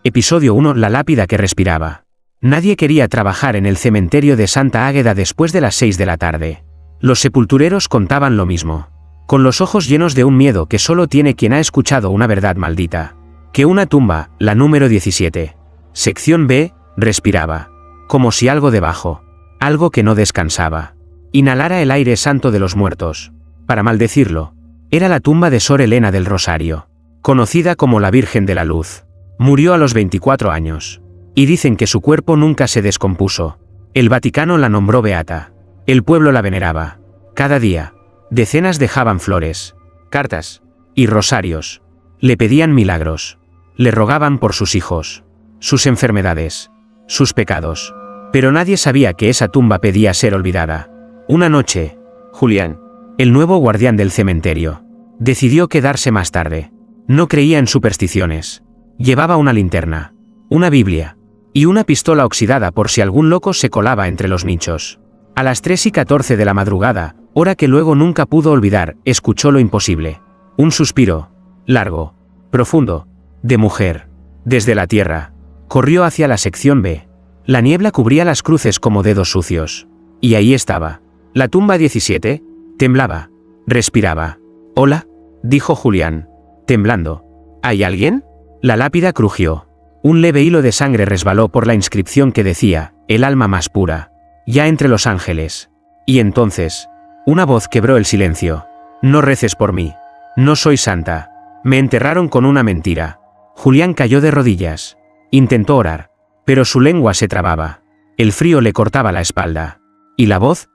Episodio 1. La lápida que respiraba. Nadie quería trabajar en el cementerio de Santa Águeda después de las 6 de la tarde. Los sepultureros contaban lo mismo, con los ojos llenos de un miedo que solo tiene quien ha escuchado una verdad maldita. Que una tumba, la número 17, sección B, respiraba, como si algo debajo, algo que no descansaba, inhalara el aire santo de los muertos. Para maldecirlo, era la tumba de Sor Elena del Rosario, conocida como la Virgen de la Luz. Murió a los 24 años. Y dicen que su cuerpo nunca se descompuso. El Vaticano la nombró beata. El pueblo la veneraba. Cada día, decenas dejaban flores, cartas y rosarios. Le pedían milagros. Le rogaban por sus hijos, sus enfermedades, sus pecados. Pero nadie sabía que esa tumba pedía ser olvidada. Una noche, Julián, el nuevo guardián del cementerio, decidió quedarse más tarde. No creía en supersticiones. Llevaba una linterna, una Biblia y una pistola oxidada por si algún loco se colaba entre los nichos. A las 3:14 de la madrugada, hora que luego nunca pudo olvidar, escuchó lo imposible. Un suspiro, largo, profundo, de mujer, desde la tierra. Corrió hacia la sección B. La niebla cubría las cruces como dedos sucios. Y ahí estaba. La tumba 17, temblaba, respiraba. «Hola», dijo Julián, temblando. «¿Hay alguien?». La lápida crujió. Un leve hilo de sangre resbaló por la inscripción que decía, «El alma más pura, ya entre los ángeles». Y entonces, una voz quebró el silencio. «No reces por mí. No soy santa. Me enterraron con una mentira». Julián cayó de rodillas. Intentó orar, pero su lengua se trababa. El frío le cortaba la espalda. Y la voz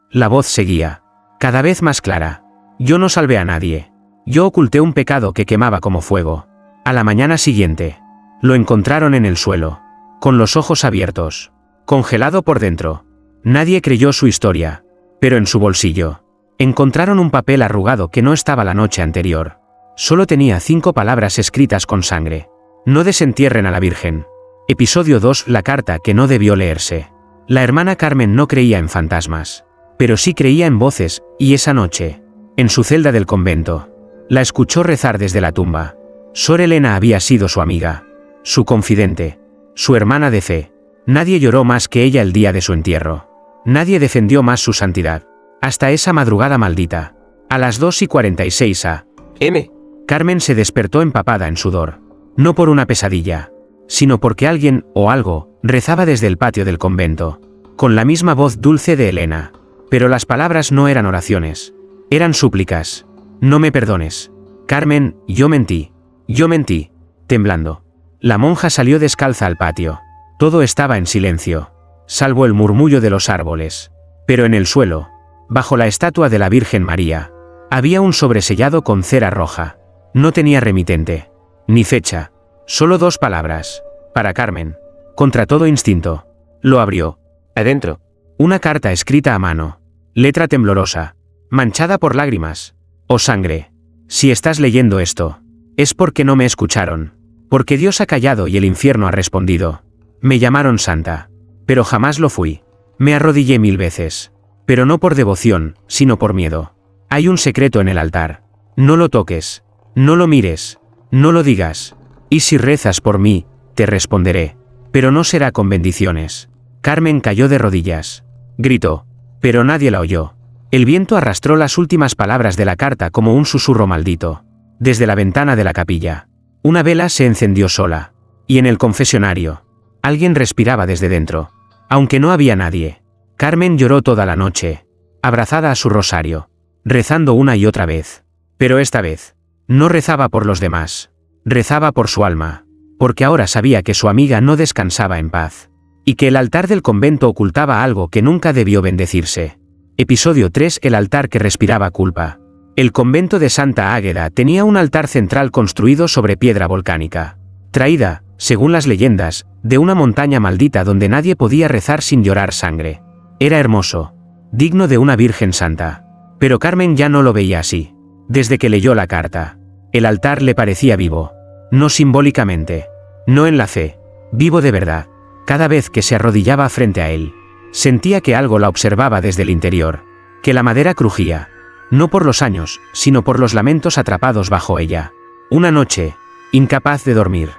seguía, cada vez más clara. «Yo no salvé a nadie. Yo oculté un pecado que quemaba como fuego». A la mañana siguiente, lo encontraron en el suelo, con los ojos abiertos, congelado por dentro. Nadie creyó su historia, pero en su bolsillo encontraron un papel arrugado que no estaba la noche anterior. Solo tenía 5 palabras escritas con sangre. «No desentierren a la Virgen». Episodio 2. La carta que no debió leerse. La hermana Carmen no creía en fantasmas, pero sí creía en voces, y esa noche, en su celda del convento, la escuchó rezar desde la tumba. Sor Elena había sido su amiga, su confidente, su hermana de fe. Nadie lloró más que ella el día de su entierro. Nadie defendió más su santidad. Hasta esa madrugada maldita. A las 2:46 a.m. Carmen se despertó empapada en sudor. No por una pesadilla, sino porque alguien, o algo, rezaba desde el patio del convento, con la misma voz dulce de Elena. Pero las palabras no eran oraciones. Eran súplicas. «No me perdones, Carmen, yo mentí. Yo mentí», temblando. La monja salió descalza al patio. Todo estaba en silencio, salvo el murmullo de los árboles. Pero en el suelo, bajo la estatua de la Virgen María, había un sobresellado con cera roja. No tenía remitente, ni fecha, solo 2 palabras. Para Carmen. Contra todo instinto, lo abrió. Adentro, una carta escrita a mano, letra temblorosa, manchada por lágrimas. «Oh sangre, si estás leyendo esto, es porque no me escucharon, porque Dios ha callado y el infierno ha respondido. Me llamaron santa, pero jamás lo fui. Me arrodillé 1000 veces, pero no por devoción, sino por miedo. Hay un secreto en el altar. No lo toques, no lo mires, no lo digas. Y si rezas por mí, te responderé, pero no será con bendiciones». Carmen cayó de rodillas. Gritó, pero nadie la oyó. El viento arrastró las últimas palabras de la carta como un susurro maldito. Desde la ventana de la capilla, una vela se encendió sola. Y en el confesionario, alguien respiraba desde dentro. Aunque no había nadie, Carmen lloró toda la noche, abrazada a su rosario, rezando una y otra vez. Pero esta vez, no rezaba por los demás, rezaba por su alma, porque ahora sabía que su amiga no descansaba en paz, y que el altar del convento ocultaba algo que nunca debió bendecirse. Episodio 3. El altar que respiraba culpa. El convento de Santa Águeda tenía un altar central construido sobre piedra volcánica, traída, según las leyendas, de una montaña maldita donde nadie podía rezar sin llorar sangre. Era hermoso, digno de una virgen santa. Pero Carmen ya no lo veía así. Desde que leyó la carta, el altar le parecía vivo. No simbólicamente, no en la fe, vivo de verdad. Cada vez que se arrodillaba frente a él, sentía que algo la observaba desde el interior, que la madera crujía, no por los años, sino por los lamentos atrapados bajo ella. Una noche, incapaz de dormir,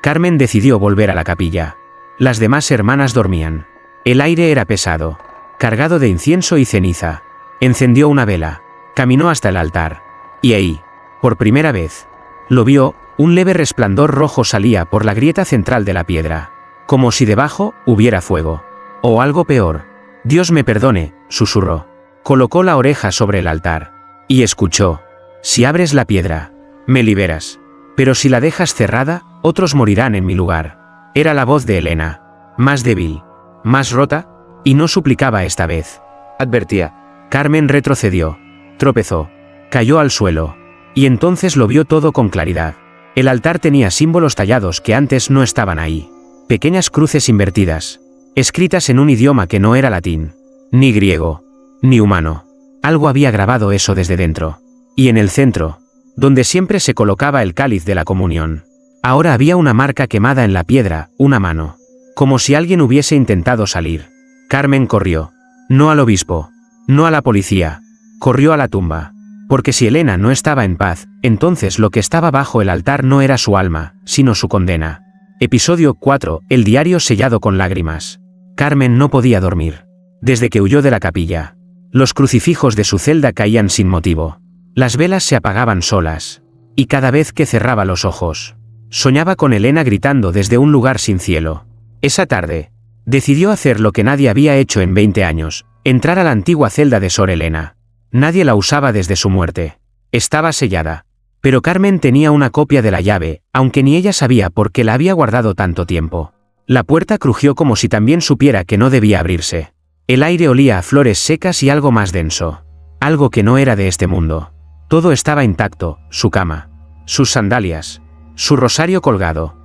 Carmen decidió volver a la capilla. Las demás hermanas dormían. El aire era pesado, cargado de incienso y ceniza. Encendió una vela, caminó hasta el altar. Y ahí, por primera vez, lo vio, un leve resplandor rojo salía por la grieta central de la piedra, como si debajo hubiera fuego. O algo peor. Dios me perdone, susurró. Colocó la oreja sobre el altar. Y escuchó. Si abres la piedra, me liberas. Pero si la dejas cerrada, otros morirán en mi lugar. Era la voz de Elena. Más débil, más rota, y no suplicaba esta vez. Advertía. Carmen retrocedió. Tropezó. Cayó al suelo. Y entonces lo vio todo con claridad. El altar tenía símbolos tallados que antes no estaban ahí. Pequeñas cruces invertidas, escritas en un idioma que no era latín, ni griego, ni humano. Algo había grabado eso desde dentro. Y en el centro, donde siempre se colocaba el cáliz de la comunión, ahora había una marca quemada en la piedra, una mano. Como si alguien hubiese intentado salir. Carmen corrió. No al obispo, no a la policía. Corrió a la tumba. Porque si Elena no estaba en paz, entonces lo que estaba bajo el altar no era su alma, sino su condena. Episodio 4. El diario sellado con lágrimas. Carmen no podía dormir. Desde que huyó de la capilla. Los crucifijos de su celda caían sin motivo. Las velas se apagaban solas. Y cada vez que cerraba los ojos, soñaba con Elena gritando desde un lugar sin cielo. Esa tarde, decidió hacer lo que nadie había hecho en 20 años, entrar a la antigua celda de Sor Elena. Nadie la usaba desde su muerte. Estaba sellada. Pero Carmen tenía una copia de la llave, aunque ni ella sabía por qué la había guardado tanto tiempo. La puerta crujió como si también supiera que no debía abrirse. El aire olía a flores secas y algo más denso. Algo que no era de este mundo. Todo estaba intacto, su cama, sus sandalias, su rosario colgado.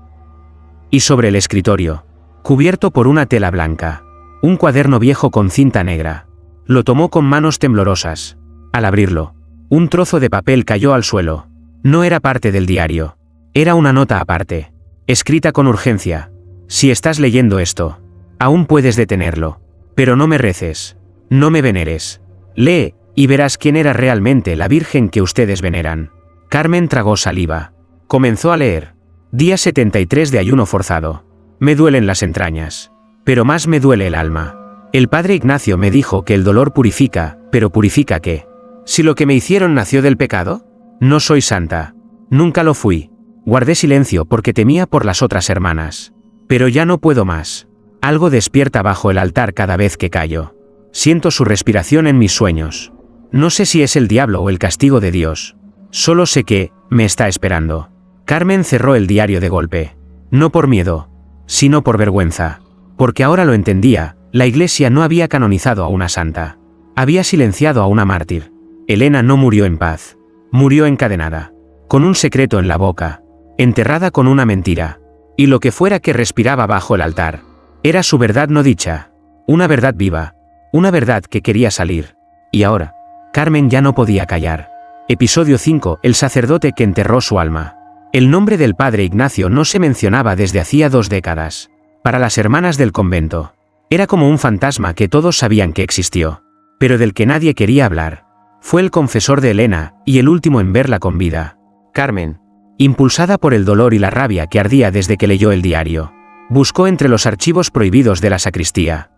Y sobre el escritorio, cubierto por una tela blanca, un cuaderno viejo con cinta negra. Lo tomó con manos temblorosas. Al abrirlo, un trozo de papel cayó al suelo. No era parte del diario. Era una nota aparte, escrita con urgencia. Si estás leyendo esto, aún puedes detenerlo. Pero no me reces. No me veneres. Lee, y verás quién era realmente la Virgen que ustedes veneran. Carmen tragó saliva. Comenzó a leer. Día 73 de ayuno forzado. Me duelen las entrañas. Pero más me duele el alma. El padre Ignacio me dijo que el dolor purifica, pero ¿purifica qué? Si lo que me hicieron nació del pecado. No soy santa. Nunca lo fui. Guardé silencio porque temía por las otras hermanas. Pero ya no puedo más. Algo despierta bajo el altar cada vez que callo. Siento su respiración en mis sueños. No sé si es el diablo o el castigo de Dios. Solo sé que me está esperando. Carmen cerró el diario de golpe. No por miedo, sino por vergüenza. Porque ahora lo entendía. La Iglesia no había canonizado a una santa. Había silenciado a una mártir. Elena no murió en paz. Murió encadenada. Con un secreto en la boca. Enterrada con una mentira. Y lo que fuera que respiraba bajo el altar. Era su verdad no dicha. Una verdad viva. Una verdad que quería salir. Y ahora, Carmen ya no podía callar. Episodio 5. El sacerdote que enterró su alma. El nombre del padre Ignacio no se mencionaba desde hacía 2 décadas. Para las hermanas del convento. Era como un fantasma que todos sabían que existió, pero del que nadie quería hablar. Fue el confesor de Elena, y el último en verla con vida. Carmen, impulsada por el dolor y la rabia que ardía desde que leyó el diario, buscó entre los archivos prohibidos de la sacristía,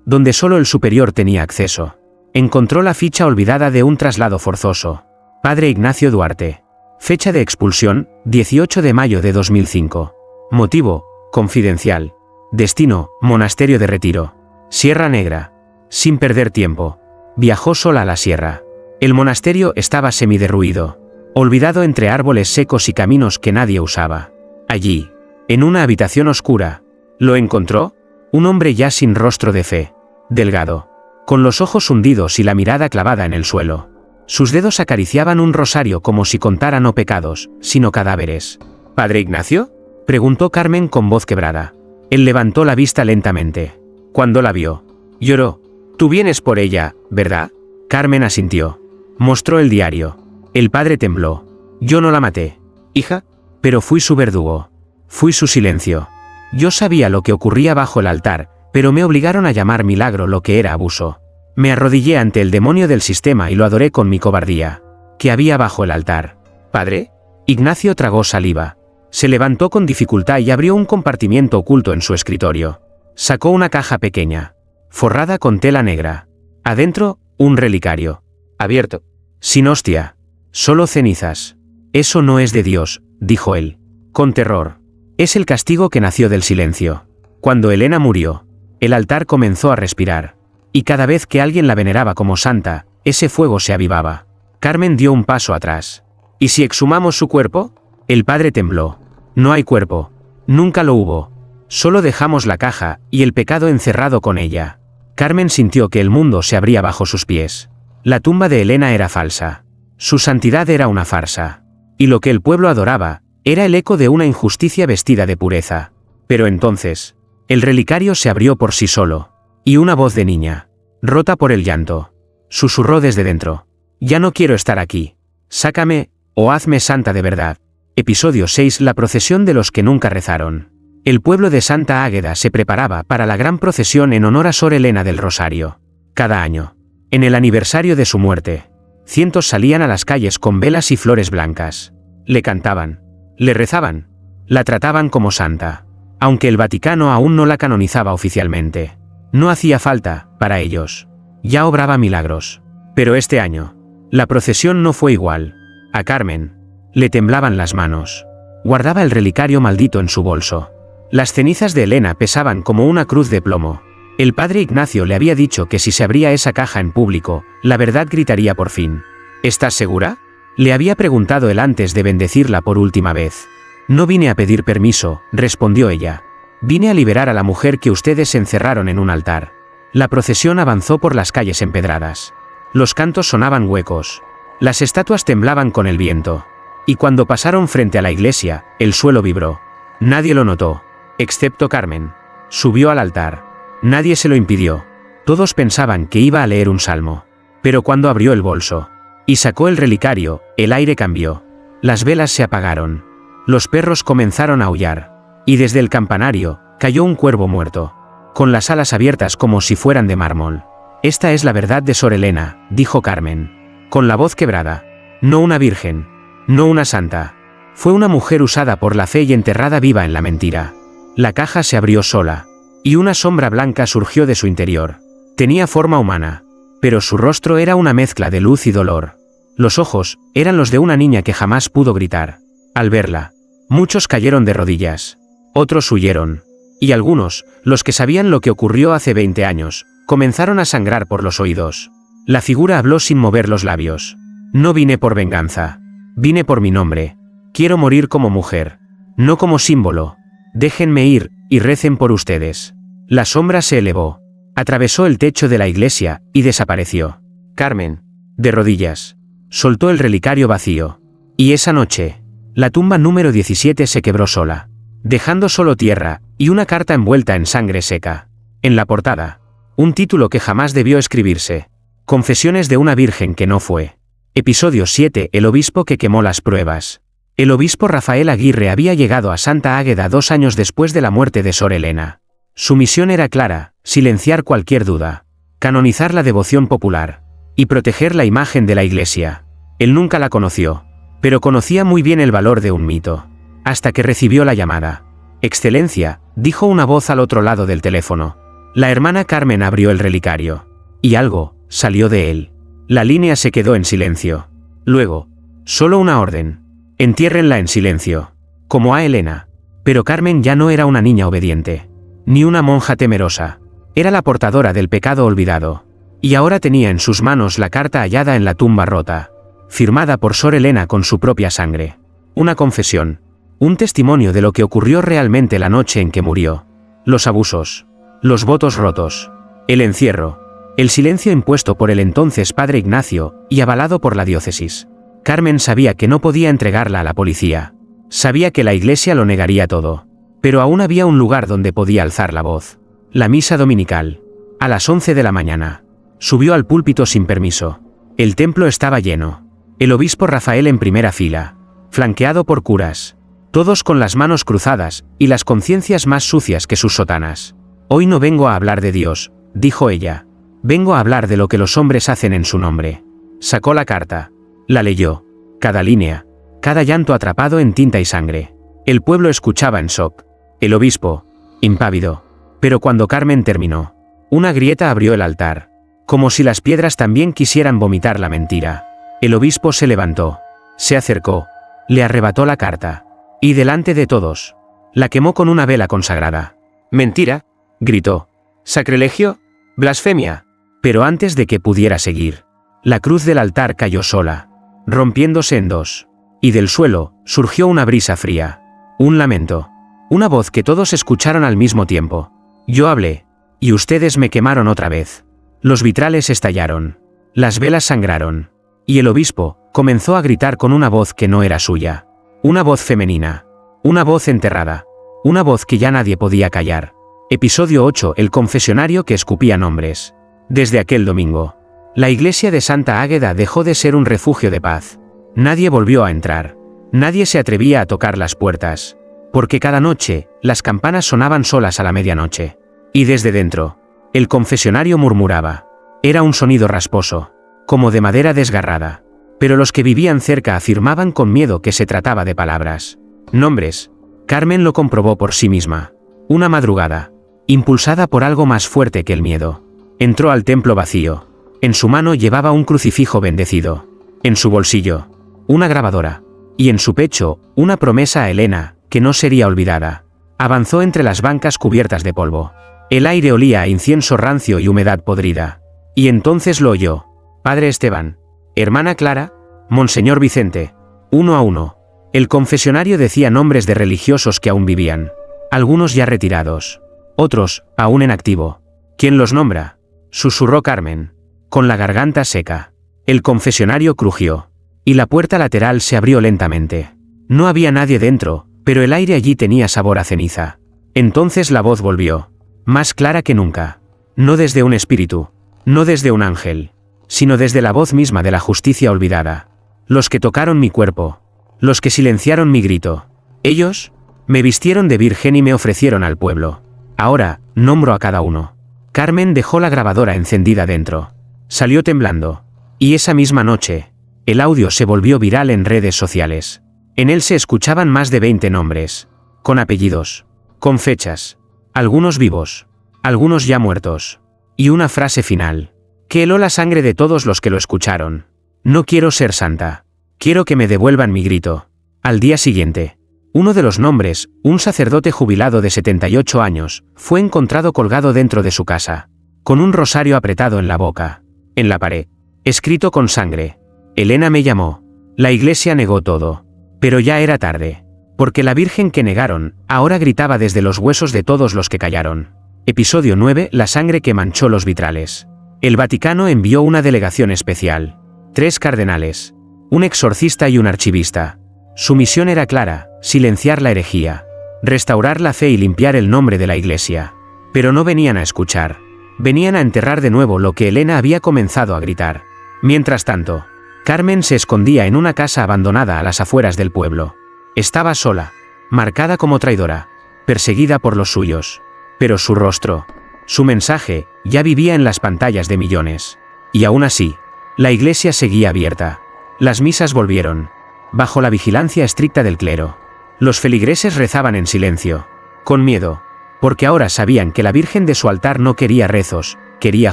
donde solo el superior tenía acceso. Encontró la ficha olvidada de un traslado forzoso. Padre Ignacio Duarte. Fecha de expulsión, 18 de mayo de 2005. Motivo, confidencial. Destino, monasterio de retiro. Sierra Negra. Sin perder tiempo, viajó sola a la sierra. El monasterio estaba semiderruido, olvidado entre árboles secos y caminos que nadie usaba. Allí, en una habitación oscura, lo encontró, un hombre ya sin rostro de fe, delgado, con los ojos hundidos y la mirada clavada en el suelo. Sus dedos acariciaban un rosario como si contara no pecados, sino cadáveres. ¿Padre Ignacio?, preguntó Carmen con voz quebrada. Él levantó la vista lentamente. Cuando la vio, lloró. «Tú vienes por ella, ¿verdad?». Carmen asintió. Mostró el diario. El padre tembló. «Yo no la maté, hija, pero fui su verdugo. Fui su silencio. Yo sabía lo que ocurría bajo el altar, pero me obligaron a llamar milagro lo que era abuso. Me arrodillé ante el demonio del sistema y lo adoré con mi cobardía. ¿Qué había bajo el altar?». «¿Padre?». Ignacio tragó saliva. Se levantó con dificultad y abrió un compartimiento oculto en su escritorio. Sacó una caja pequeña, forrada con tela negra. Adentro, un relicario. Abierto. Sin hostia. Solo cenizas. Eso no es de Dios, dijo él. Con terror. Es el castigo que nació del silencio. Cuando Elena murió, el altar comenzó a respirar. Y cada vez que alguien la veneraba como santa, ese fuego se avivaba. Carmen dio un paso atrás. ¿Y si exhumamos su cuerpo? El padre tembló. No hay cuerpo. Nunca lo hubo. Solo dejamos la caja y el pecado encerrado con ella. Carmen sintió que el mundo se abría bajo sus pies. La tumba de Elena era falsa. Su santidad era una farsa. Y lo que el pueblo adoraba, era el eco de una injusticia vestida de pureza. Pero entonces, el relicario se abrió por sí solo. Y una voz de niña, rota por el llanto, susurró desde dentro. Ya no quiero estar aquí. Sácame, o hazme santa de verdad. Episodio 6. La procesión de los que nunca rezaron. El pueblo de Santa Águeda se preparaba para la gran procesión en honor a Sor Elena del Rosario. Cada año, en el aniversario de su muerte, cientos salían a las calles con velas y flores blancas. Le cantaban, le rezaban, la trataban como santa. Aunque el Vaticano aún no la canonizaba oficialmente. No hacía falta, para ellos. Ya obraba milagros. Pero este año, la procesión no fue igual. A Carmen le temblaban las manos. Guardaba el relicario maldito en su bolso. Las cenizas de Elena pesaban como una cruz de plomo. El padre Ignacio le había dicho que si se abría esa caja en público, la verdad gritaría por fin. ¿Estás segura? Le había preguntado él antes de bendecirla por última vez. No vine a pedir permiso, respondió ella. Vine a liberar a la mujer que ustedes encerraron en un altar. La procesión avanzó por las calles empedradas. Los cantos sonaban huecos. Las estatuas temblaban con el viento. Y cuando pasaron frente a la iglesia, el suelo vibró. Nadie lo notó, excepto Carmen. Subió al altar. Nadie se lo impidió. Todos pensaban que iba a leer un salmo. Pero cuando abrió el bolso y sacó el relicario, el aire cambió. Las velas se apagaron. Los perros comenzaron a aullar. Y desde el campanario, cayó un cuervo muerto, con las alas abiertas como si fueran de mármol. Esta es la verdad de Sor Elena, dijo Carmen, con la voz quebrada. No una virgen, no una santa. Fue una mujer usada por la fe y enterrada viva en la mentira. La caja se abrió sola, y una sombra blanca surgió de su interior. Tenía forma humana, pero su rostro era una mezcla de luz y dolor. Los ojos eran los de una niña que jamás pudo gritar. Al verla, muchos cayeron de rodillas. Otros huyeron. Y algunos, los que sabían lo que ocurrió hace 20 años, comenzaron a sangrar por los oídos. La figura habló sin mover los labios. No vine por venganza. Vine por mi nombre. Quiero morir como mujer. No como símbolo. Déjenme ir, y recen por ustedes. La sombra se elevó. Atravesó el techo de la iglesia, y desapareció. Carmen, de rodillas, soltó el relicario vacío. Y esa noche, la tumba número 17 se quebró sola, dejando solo tierra, y una carta envuelta en sangre seca. En la portada, un título que jamás debió escribirse. Confesiones de una virgen que no fue. Episodio 7. El obispo que quemó las pruebas. El obispo Rafael Aguirre había llegado a Santa Águeda 2 años después de la muerte de Sor Elena. Su misión era clara, silenciar cualquier duda, canonizar la devoción popular, y proteger la imagen de la iglesia. Él nunca la conoció, pero conocía muy bien el valor de un mito. Hasta que recibió la llamada. Excelencia, dijo una voz al otro lado del teléfono. La hermana Carmen abrió el relicario. Y algo salió de él. La línea se quedó en silencio. Luego, solo una orden. Entiérrenla en silencio. Como a Elena. Pero Carmen ya no era una niña obediente. Ni una monja temerosa. Era la portadora del pecado olvidado. Y ahora tenía en sus manos la carta hallada en la tumba rota. Firmada por Sor Elena con su propia sangre. Una confesión. Un testimonio de lo que ocurrió realmente la noche en que murió. Los abusos. Los votos rotos. El encierro. El silencio impuesto por el entonces padre Ignacio, y avalado por la diócesis. Carmen sabía que no podía entregarla a la policía. Sabía que la iglesia lo negaría todo. Pero aún había un lugar donde podía alzar la voz. La misa dominical. A las 11 de la mañana. Subió al púlpito sin permiso. El templo estaba lleno. El obispo Rafael en primera fila. Flanqueado por curas. Todos con las manos cruzadas, y las conciencias más sucias que sus sotanas. Hoy no vengo a hablar de Dios, dijo ella. Vengo a hablar de lo que los hombres hacen en su nombre. Sacó la carta. La leyó. Cada línea. Cada llanto atrapado en tinta y sangre. El pueblo escuchaba en shock. El obispo, impávido. Pero cuando Carmen terminó, una grieta abrió el altar, como si las piedras también quisieran vomitar la mentira. El obispo se levantó, se acercó, le arrebató la carta, y delante de todos, la quemó con una vela consagrada. «¡Mentira!», gritó. «¡Sacrilegio! ¡Blasfemia!». Pero antes de que pudiera seguir, la cruz del altar cayó sola, rompiéndose en dos, y del suelo surgió una brisa fría, un lamento, una voz que todos escucharon al mismo tiempo. Yo hablé, y ustedes me quemaron otra vez. Los vitrales estallaron, las velas sangraron, y el obispo comenzó a gritar con una voz que no era suya, una voz femenina, una voz enterrada, una voz que ya nadie podía callar. Episodio 8: El confesionario que escupía nombres. Desde aquel domingo, la iglesia de Santa Águeda dejó de ser un refugio de paz. Nadie volvió a entrar, nadie se atrevía a tocar las puertas, porque cada noche las campanas sonaban solas a la medianoche. Y desde dentro, el confesionario murmuraba. Era un sonido rasposo, como de madera desgarrada. Pero los que vivían cerca afirmaban con miedo que se trataba de palabras. Nombres. Carmen lo comprobó por sí misma. Una madrugada, impulsada por algo más fuerte que el miedo, entró al templo vacío. En su mano llevaba un crucifijo bendecido. En su bolsillo, una grabadora. Y en su pecho, una promesa a Elena, que no sería olvidada. Avanzó entre las bancas cubiertas de polvo. El aire olía a incienso rancio y humedad podrida. Y entonces lo oyó. Padre Esteban, hermana Clara, Monseñor Vicente. Uno a uno. El confesionario decía nombres de religiosos que aún vivían. Algunos ya retirados. Otros, aún en activo. ¿Quién los nombra?, susurró Carmen, con la garganta seca. El confesionario crujió, y la puerta lateral se abrió lentamente. No había nadie dentro, pero el aire allí tenía sabor a ceniza. Entonces la voz volvió, más clara que nunca. No desde un espíritu, no desde un ángel, sino desde la voz misma de la justicia olvidada. Los que tocaron mi cuerpo, los que silenciaron mi grito, ellos me vistieron de virgen y me ofrecieron al pueblo. Ahora, nombro a cada uno. Carmen dejó la grabadora encendida dentro. Salió temblando. Y esa misma noche, el audio se volvió viral en redes sociales. En él se escuchaban más de 20 nombres, con apellidos, con fechas, algunos vivos, algunos ya muertos, y una frase final, que heló la sangre de todos los que lo escucharon. No quiero ser santa. Quiero que me devuelvan mi grito. Al día siguiente, uno de los nombres, un sacerdote jubilado de 78 años, fue encontrado colgado dentro de su casa, con un rosario apretado en la boca, en la pared, escrito con sangre. Elena me llamó. La iglesia negó todo. Pero ya era tarde, porque la Virgen que negaron, ahora gritaba desde los huesos de todos los que callaron. Episodio 9: La sangre que manchó los vitrales. El Vaticano envió una delegación especial. 3 cardenales, un exorcista y un archivista. Su misión era clara: silenciar la herejía, restaurar la fe y limpiar el nombre de la iglesia. Pero no venían a escuchar. Venían a enterrar de nuevo lo que Elena había comenzado a gritar. Mientras tanto, Carmen se escondía en una casa abandonada a las afueras del pueblo. Estaba sola, marcada como traidora, perseguida por los suyos. Pero su rostro, su mensaje, ya vivía en las pantallas de millones. Y aún así, la iglesia seguía abierta. Las misas volvieron, bajo la vigilancia estricta del clero. Los feligreses rezaban en silencio, con miedo, porque ahora sabían que la Virgen de su altar no quería rezos, quería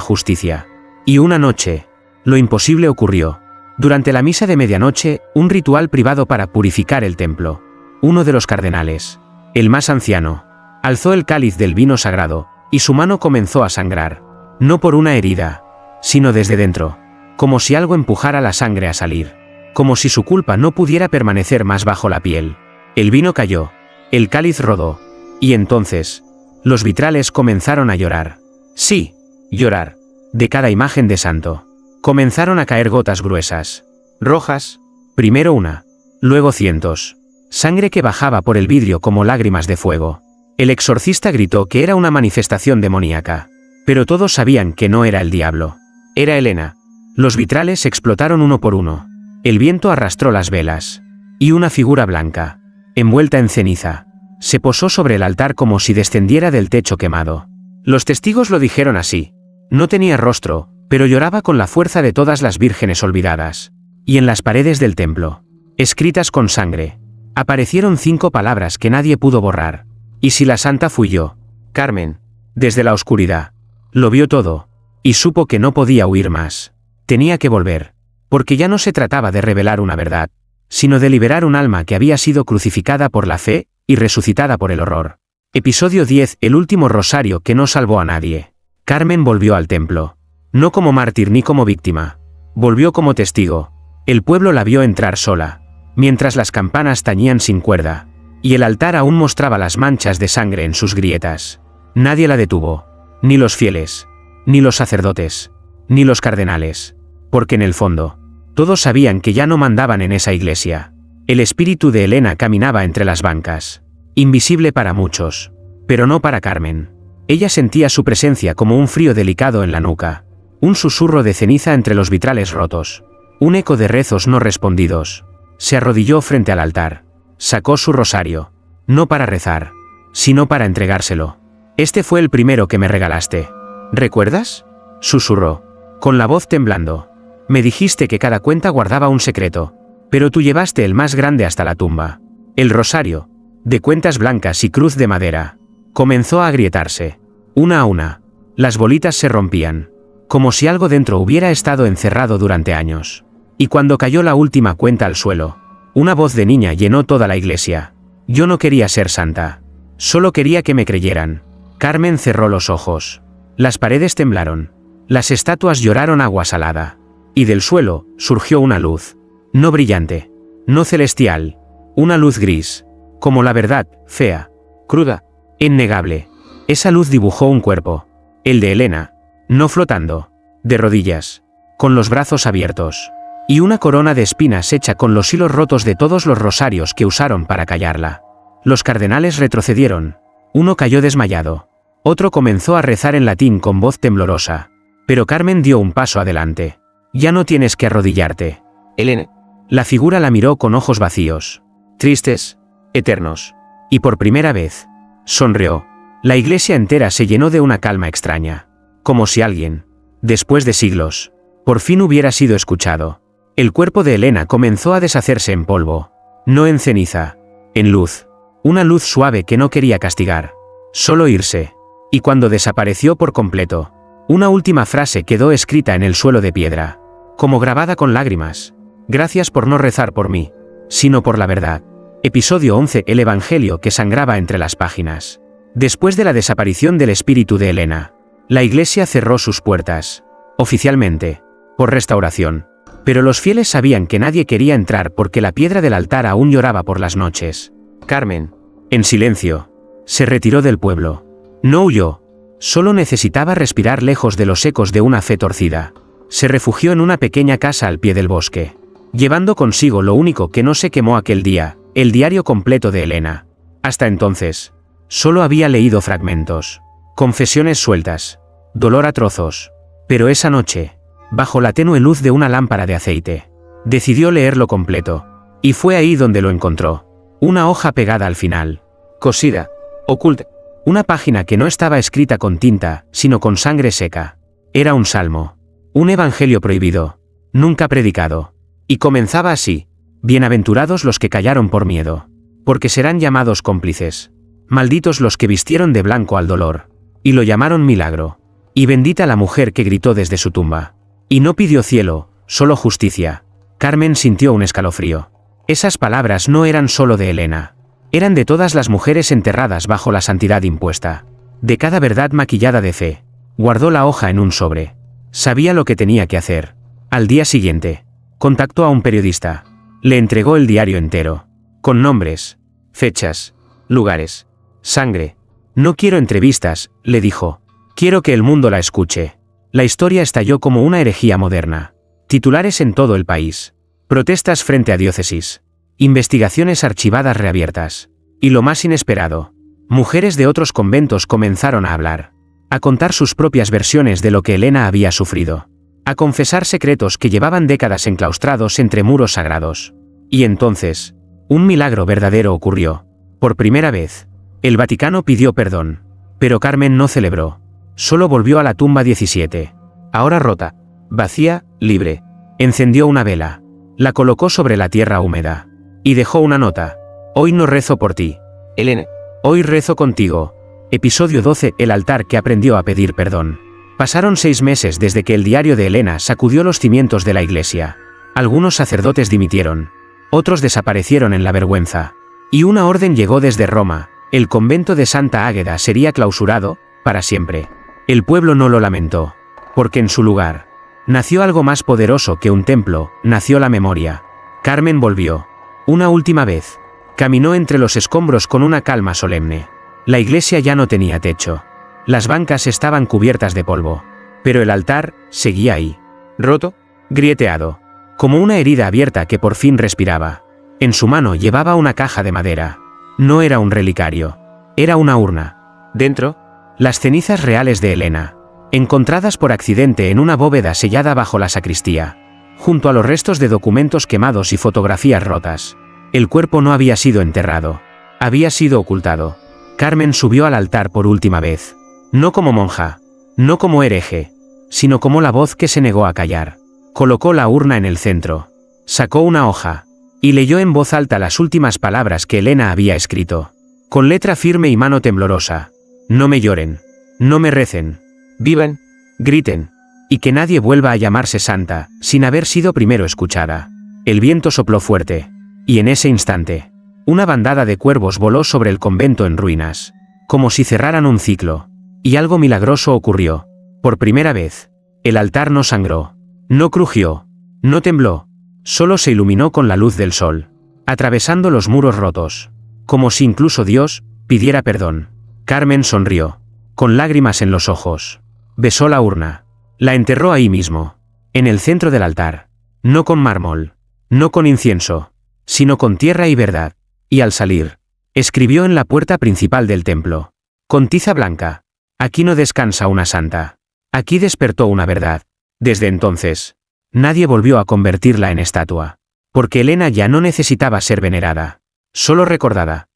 justicia. Y una noche, lo imposible ocurrió. Durante la misa de medianoche, un ritual privado para purificar el templo. Uno de los cardenales, el más anciano, alzó el cáliz del vino sagrado, y su mano comenzó a sangrar. No por una herida, sino desde dentro, como si algo empujara la sangre a salir. Como si su culpa no pudiera permanecer más bajo la piel. El vino cayó, el cáliz rodó, y entonces, los vitrales comenzaron a llorar. Sí, llorar. De cada imagen de santo. Comenzaron a caer gotas gruesas, rojas, primero una, luego cientos. Sangre que bajaba por el vidrio como lágrimas de fuego. El exorcista gritó que era una manifestación demoníaca. Pero todos sabían que no era el diablo. Era Elena. Los vitrales explotaron uno por uno. El viento arrastró las velas. Y una figura blanca, envuelta en ceniza, se posó sobre el altar como si descendiera del techo quemado. Los testigos lo dijeron así. No tenía rostro, pero lloraba con la fuerza de todas las vírgenes olvidadas. Y en las paredes del templo, escritas con sangre, Aparecieron 5 palabras que nadie pudo borrar. ¿Y si la santa fui yo? Carmen, desde la oscuridad, lo vio todo, y supo que no podía huir más. Tenía que volver, porque ya no se trataba de revelar una verdad, sino de liberar un alma que había sido crucificada por la fe y resucitada por el horror. Episodio 10. El último rosario que no salvó a nadie. Carmen volvió al templo. No como mártir ni como víctima. Volvió como testigo. El pueblo la vio entrar sola, mientras las campanas tañían sin cuerda, y el altar aún mostraba las manchas de sangre en sus grietas. Nadie la detuvo, ni los fieles, ni los sacerdotes, ni los cardenales, porque en el fondo, todos sabían que ya no mandaban en esa iglesia. El espíritu de Elena caminaba entre las bancas, invisible para muchos, pero no para Carmen. Ella sentía su presencia como un frío delicado en la nuca, un susurro de ceniza entre los vitrales rotos, un eco de rezos no respondidos. Se arrodilló frente al altar, sacó su rosario, no para rezar, sino para entregárselo. Este fue el primero que me regalaste. ¿Recuerdas? Susurró, con la voz temblando. Me dijiste que cada cuenta guardaba un secreto, pero tú llevaste el más grande hasta la tumba. El rosario, de cuentas blancas y cruz de madera, comenzó a agrietarse. Una a una, las bolitas se rompían, como si algo dentro hubiera estado encerrado durante años. Y cuando cayó la última cuenta al suelo, una voz de niña llenó toda la iglesia. Yo no quería ser santa, solo quería que me creyeran. Carmen cerró los ojos. Las paredes temblaron, las estatuas lloraron agua salada, y del suelo surgió una luz, no brillante, no celestial, una luz gris, como la verdad, fea, cruda, innegable. Esa luz dibujó un cuerpo, el de Elena, no flotando, de rodillas, con los brazos abiertos, y una corona de espinas hecha con los hilos rotos de todos los rosarios que usaron para callarla. Los cardenales retrocedieron, uno cayó desmayado, otro comenzó a rezar en latín con voz temblorosa, pero Carmen dio un paso adelante. Ya no tienes que arrodillarte, Elena. La figura la miró con ojos vacíos, tristes, eternos, y por primera vez, sonrió. La iglesia entera se llenó de una calma extraña, como si alguien, después de siglos, por fin hubiera sido escuchado. El cuerpo de Elena comenzó a deshacerse en polvo, no en ceniza, en luz, una luz suave que no quería castigar, solo irse. Y cuando desapareció por completo, una última frase quedó escrita en el suelo de piedra, como grabada con lágrimas. Gracias por no rezar por mí, sino por la verdad. Episodio 11. El evangelio que sangraba entre las páginas. Después de la desaparición del espíritu de Elena, la iglesia cerró sus puertas, oficialmente, por restauración. Pero los fieles sabían que nadie quería entrar porque la piedra del altar aún lloraba por las noches. Carmen, en silencio, se retiró del pueblo. No huyó, solo necesitaba respirar lejos de los ecos de una fe torcida. Se refugió en una pequeña casa al pie del bosque, llevando consigo lo único que no se quemó aquel día, el diario completo de Elena. Hasta entonces, solo había leído fragmentos, confesiones sueltas, dolor a trozos. Pero esa noche, bajo la tenue luz de una lámpara de aceite, decidió leerlo completo, y fue ahí donde lo encontró. Una hoja pegada al final, cosida, oculta. Una página que no estaba escrita con tinta, sino con sangre seca. Era un salmo, un evangelio prohibido, nunca predicado. Y comenzaba así: bienaventurados los que callaron por miedo, porque serán llamados cómplices. Malditos los que vistieron de blanco al dolor, y lo llamaron milagro. Y bendita la mujer que gritó desde su tumba, y no pidió cielo, solo justicia. Carmen sintió un escalofrío. Esas palabras no eran solo de Elena. Eran de todas las mujeres enterradas bajo la santidad impuesta. De cada verdad maquillada de fe. Guardó la hoja en un sobre. Sabía lo que tenía que hacer. Al día siguiente, contactó a un periodista. Le entregó el diario entero, con nombres, fechas, lugares, sangre. No quiero entrevistas, le dijo. Quiero que el mundo la escuche. La historia estalló como una herejía moderna. Titulares en todo el país. Protestas frente a diócesis. Investigaciones archivadas reabiertas. Y lo más inesperado, mujeres de otros conventos comenzaron a hablar, a contar sus propias versiones de lo que Elena había sufrido, a confesar secretos que llevaban décadas enclaustrados entre muros sagrados. Y entonces, un milagro verdadero ocurrió. Por primera vez, el Vaticano pidió perdón, pero Carmen no celebró. Solo volvió a la tumba 17, ahora rota, vacía, libre. Encendió una vela, la colocó sobre la tierra húmeda, y dejó una nota. Hoy no rezo por ti. Elena. Hoy rezo contigo. Episodio 12. El altar que aprendió a pedir perdón. Pasaron 6 meses desde que el diario de Elena sacudió los cimientos de la iglesia. Algunos sacerdotes dimitieron. Otros desaparecieron en la vergüenza. Y una orden llegó desde Roma: el convento de Santa Águeda sería clausurado, para siempre. El pueblo no lo lamentó, porque en su lugar nació algo más poderoso que un templo, nació la memoria. Carmen volvió. Una última vez. Caminó entre los escombros con una calma solemne. La iglesia ya no tenía techo. Las bancas estaban cubiertas de polvo. Pero el altar seguía ahí. ¿Roto? Grieteado. Como una herida abierta que por fin respiraba. En su mano llevaba una caja de madera. No era un relicario. Era una urna. ¿Dentro? Las cenizas reales de Elena, encontradas por accidente en una bóveda sellada bajo la sacristía, junto a los restos de documentos quemados y fotografías rotas. El cuerpo no había sido enterrado. Había sido ocultado. Carmen subió al altar por última vez. No como monja, no como hereje, sino como la voz que se negó a callar. Colocó la urna en el centro. Sacó una hoja y leyó en voz alta las últimas palabras que Elena había escrito. Con letra firme y mano temblorosa. No me lloren. No me recen. Vivan. Griten. Y que nadie vuelva a llamarse santa, sin haber sido primero escuchada. El viento sopló fuerte. Y en ese instante, una bandada de cuervos voló sobre el convento en ruinas. Como si cerraran un ciclo. Y algo milagroso ocurrió. Por primera vez, el altar no sangró. No crujió. No tembló. Solo se iluminó con la luz del sol, atravesando los muros rotos. Como si incluso Dios pidiera perdón. Carmen sonrió, con lágrimas en los ojos. Besó la urna. La enterró ahí mismo, en el centro del altar. No con mármol, no con incienso, sino con tierra y verdad. Y al salir, escribió en la puerta principal del templo, con tiza blanca: aquí no descansa una santa. Aquí despertó una verdad. Desde entonces, nadie volvió a convertirla en estatua. Porque Elena ya no necesitaba ser venerada, solo recordada.